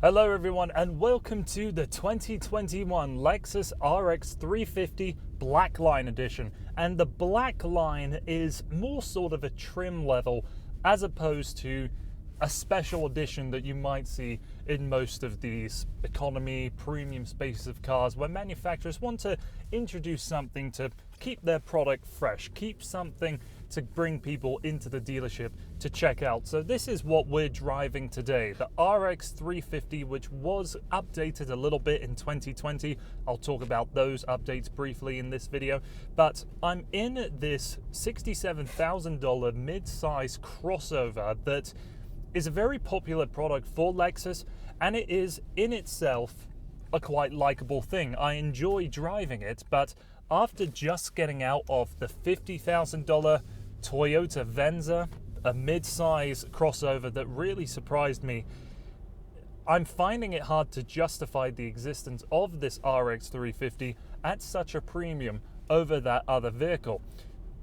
Hello everyone and welcome to the 2021 Lexus RX350 Black Line edition. And the Black Line is more sort of a trim level as opposed to a special edition that you might see in most of these economy premium spaces of cars, where manufacturers want to introduce something to keep their product fresh, keep something to bring people into the dealership to check out. So this is what we're driving today, the RX350, which was updated a little bit in 2020. I'll talk about those updates briefly in this video, but I'm in this $67,000 mid-size crossover that is a very popular product for Lexus, and it is in itself a quite likable thing. I enjoy driving it, but after just getting out of the $50,000 Toyota Venza, a mid-size crossover that really surprised me, I'm finding it hard to justify the existence of this RX350 at such a premium over that other vehicle.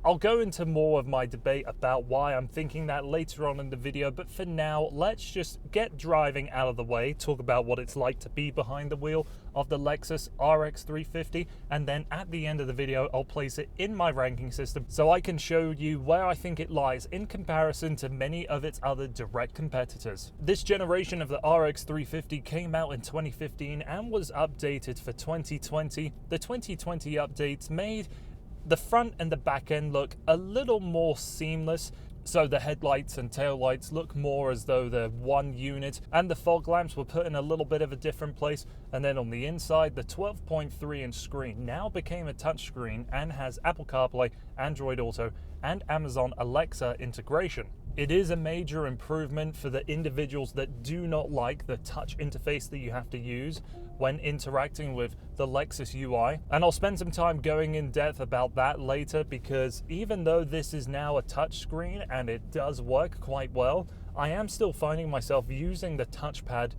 I'll go into more of my debate about why I'm thinking that later on in the video, but for now, let's just get driving out of the way, talk about what it's like to be behind the wheel of the Lexus RX350, and then at the end of the video, I'll place it in my ranking system so I can show you where I think it lies in comparison to many of its other direct competitors. This generation of the RX350 came out in 2015 and was updated for 2020. The 2020 updates made the front and the back end look a little more seamless, so the headlights and taillights look more as though they're one unit, and the fog lamps were put in a little bit of a different place. And then on the inside, the 12.3-inch screen now became a touchscreen and has Apple CarPlay, Android Auto, and Amazon Alexa integration. It is a major improvement for the individuals that do not like the touch interface that you have to use when interacting with the Lexus UI. And I'll spend some time going in depth about that later, because even though this is now a touchscreen and it does work quite well, I am still finding myself using the touchpad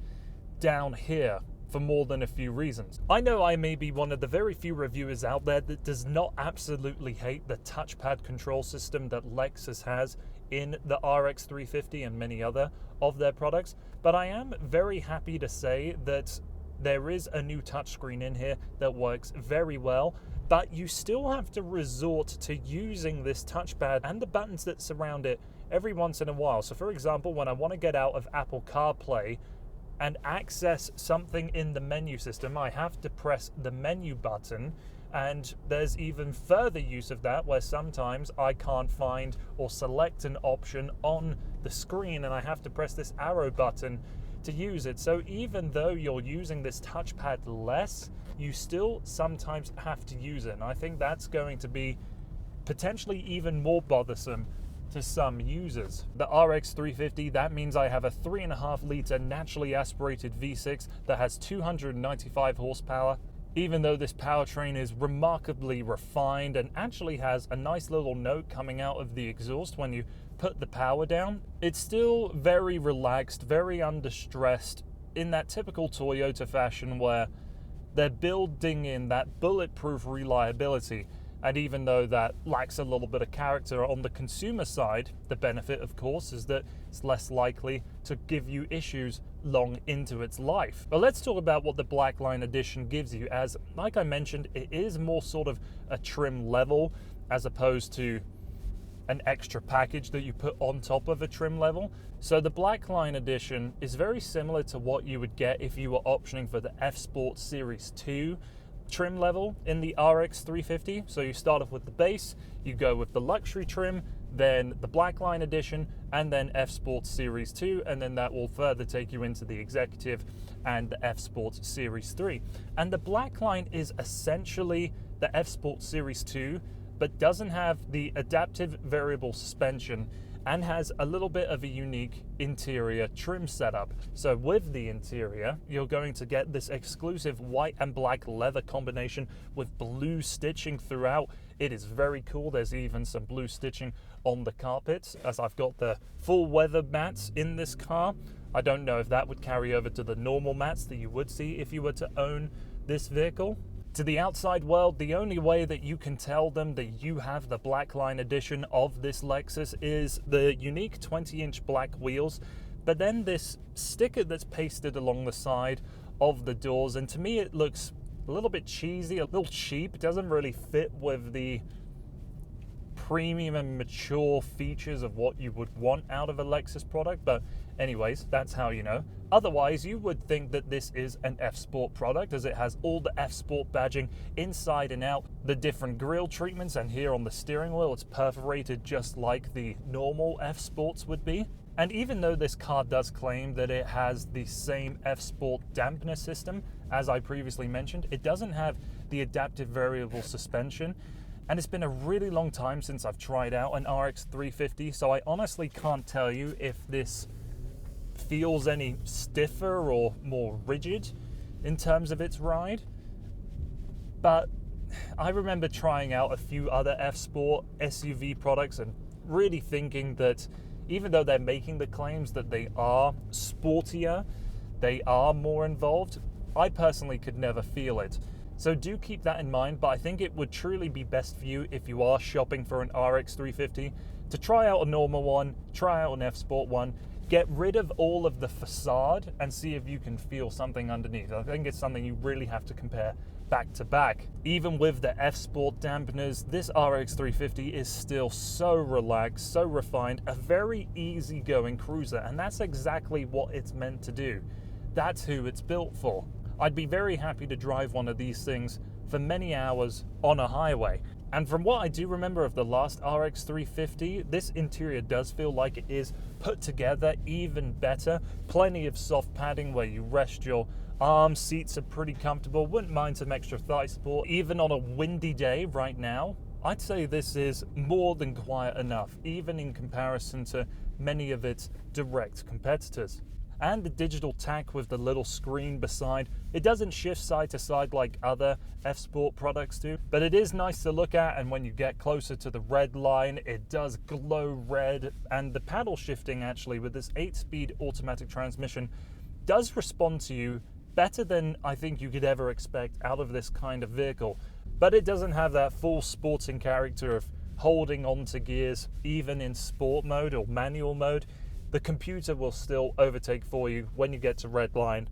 down here for more than a few reasons. I know I may be one of the very few reviewers out there that does not absolutely hate the touchpad control system that Lexus has in the RX350 and many other of their products, but I am very happy to say that there is a new touchscreen in here that works very well, but you still have to resort to using this touchpad and the buttons that surround it every once in a while. So for example, when I want to get out of Apple CarPlay and access something in the menu system, I have to press the menu button. And there's even further use of that where sometimes I can't find or select an option on the screen and I have to press this arrow button to use it. So even though you're using this touchpad less, you still sometimes have to use it. And I think that's going to be potentially even more bothersome to some users. The RX350, that means I have a 3.5-liter naturally aspirated V6 that has 295 horsepower. Even though this powertrain is remarkably refined and actually has a nice little note coming out of the exhaust when you put the power down, it's still very relaxed, very understressed, in that typical Toyota fashion where they're building in that bulletproof reliability. And even though that lacks a little bit of character on the consumer side, the benefit, of course, is that it's less likely to give you issues long into its life. But let's talk about what the Black Line edition gives you, as, like I mentioned, it is more sort of a trim level as opposed to an extra package that you put on top of a trim level. So the Black Line edition is very similar to what you would get if you were optioning for the F Sport Series 2 trim level in the RX350. So you start off with the base, you go with the luxury trim, then the Black Line edition, and then F Sport Series 2, and then that will further take you into the Executive and the F Sport Series 3. And the Black Line is essentially the F Sport Series 2, but doesn't have the adaptive variable suspension and has a little bit of a unique interior trim setup. So with the interior, you're going to get this exclusive white and black leather combination with blue stitching throughout. It is very cool. There's even some blue stitching on the carpets, as I've got the full weather mats in this car. I don't know if that would carry over to the normal mats that you would see if you were to own this vehicle. To the outside world, the only way that you can tell them that you have the Black Line edition of this Lexus is the unique 20-inch black wheels But then this sticker that's pasted along the side of the doors, and to me it looks a little bit cheesy, a little cheap. It doesn't really fit with the premium and mature features of what you would want out of a Lexus product, but anyways, that's how you know. Otherwise, you would think that this is an F-Sport product, as it has all the F-Sport badging inside and out, the different grille treatments, and here on the steering wheel it's perforated just like the normal F-Sports would be. And even though this car does claim that it has the same F-Sport dampener system as I previously mentioned, it doesn't have the adaptive variable suspension. And it's been a really long time since I've tried out an RX350, so I honestly can't tell you if this feels any stiffer or more rigid in terms of its ride. But I remember trying out a few other F-Sport SUV products and really thinking that even though they're making the claims that they are sportier, they are more involved, I personally could never feel it. So do keep that in mind, but I think it would truly be best for you if you are shopping for an RX350 to try out a normal one, try out an F-Sport one, get rid of all of the facade and see if you can feel something underneath. I think it's something you really have to compare back to back. Even with the F-Sport dampeners, this RX350 is still so relaxed, so refined, a very easygoing cruiser, and that's exactly what it's meant to do. That's who it's built for. I'd be very happy to drive one of these things for many hours on a highway. And from what I do remember of the last RX350, this interior does feel like it is put together even better. Plenty of soft padding where you rest your arms, seats are pretty comfortable, wouldn't mind some extra thigh support. Even on a windy day right now, I'd say this is more than quiet enough, even in comparison to many of its direct competitors. And the digital tack with the little screen beside, it doesn't shift side to side like other F-Sport products do, but it is nice to look at, and when you get closer to the red line, it does glow red, and the paddle shifting actually with this 8-speed automatic transmission does respond to you better than I think you could ever expect out of this kind of vehicle. But it doesn't have that full sporting character of holding onto gears even in sport mode or manual mode. The computer will still overtake for you when you get to red line,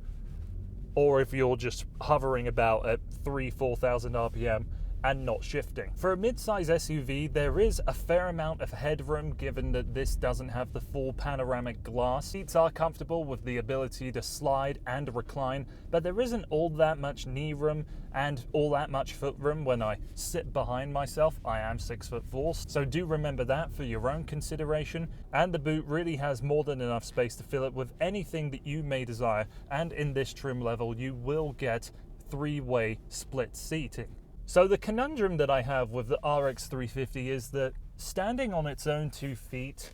or if you're just hovering about at 3,000-4,000 RPM and not shifting. For a mid-size SUV, there is a fair amount of headroom given that this doesn't have the full panoramic glass. Seats are comfortable with the ability to slide and recline, but there isn't all that much knee room and all that much foot room when I sit behind myself. I am 6'4", so do remember that for your own consideration. And the boot really has more than enough space to fill it with anything that you may desire, and in this trim level you will get 3-way split seating. So the conundrum that I have with the RX350 is that standing on its own 2 feet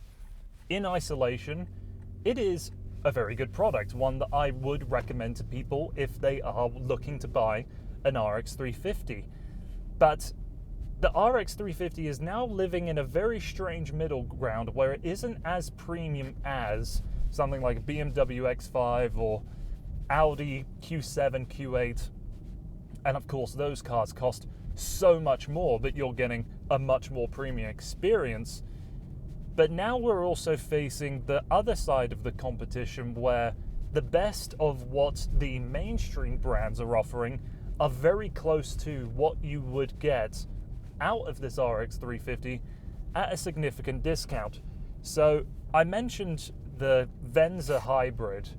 in isolation, it is a very good product, one that I would recommend to people if they are looking to buy an RX350. But the RX350 is now living in a very strange middle ground where it isn't as premium as something like BMW X5 or Audi Q7, Q8. And of course, those cars cost so much more, but you're getting a much more premium experience. But now we're also facing the other side of the competition where the best of what the mainstream brands are offering are very close to what you would get out of this RX350 at a significant discount. So I mentioned the Venza hybrid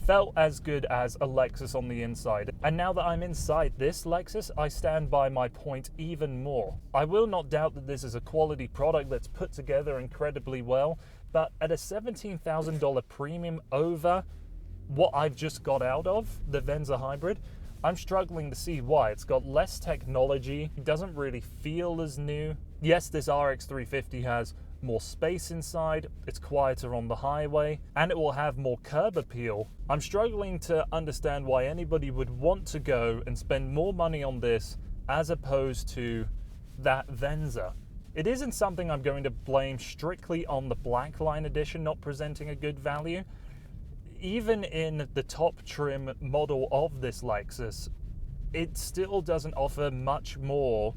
felt as good as a Lexus on the inside. And now that I'm inside this Lexus, I stand by my point even more. I will not doubt that this is a quality product that's put together incredibly well, but at a $17,000 premium over what I've just got out of the Venza hybrid, I'm struggling to see why. It's got less technology, it doesn't really feel as new. Yes, this RX350 has more space inside, it's quieter on the highway, and it will have more curb appeal. I'm struggling to understand why anybody would want to go and spend more money on this as opposed to that Venza. It isn't something I'm going to blame strictly on the Black Line edition not presenting a good value. Even in the top trim model of this Lexus, it still doesn't offer much more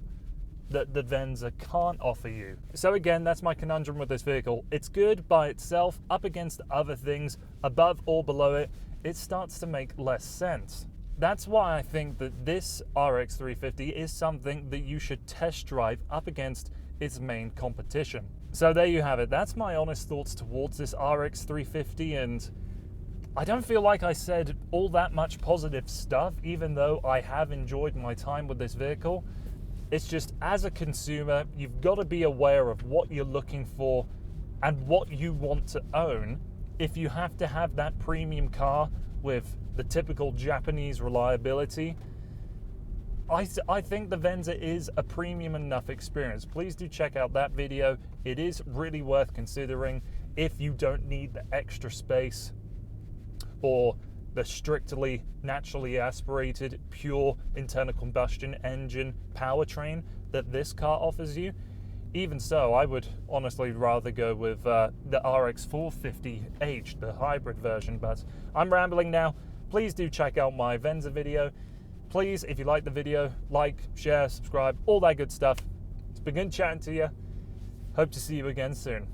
that the Venza can't offer you. So again, that's my conundrum with this vehicle. It's good by itself. Up against other things, above or below it, it starts to make less sense. That's why I think that this RX350 is something that you should test drive up against its main competition. So there you have it. That's my honest thoughts towards this RX350, and I don't feel like I said all that much positive stuff, even though I have enjoyed my time with this vehicle. It's just, as a consumer, you've got to be aware of what you're looking for and what you want to own. If you have to have that premium car with the typical Japanese reliability, I think the Venza is a premium enough experience. Please do check out that video. It is really worth considering if you don't need the extra space or the strictly naturally aspirated pure internal combustion engine powertrain that this car offers you. Even so, I would honestly rather go with the RX450H, the hybrid version, but I'm rambling now. Please do check out my Venza video. Please, if you like the video, like, share, subscribe, all that good stuff. It's been good chatting to you. Hope to see you again soon.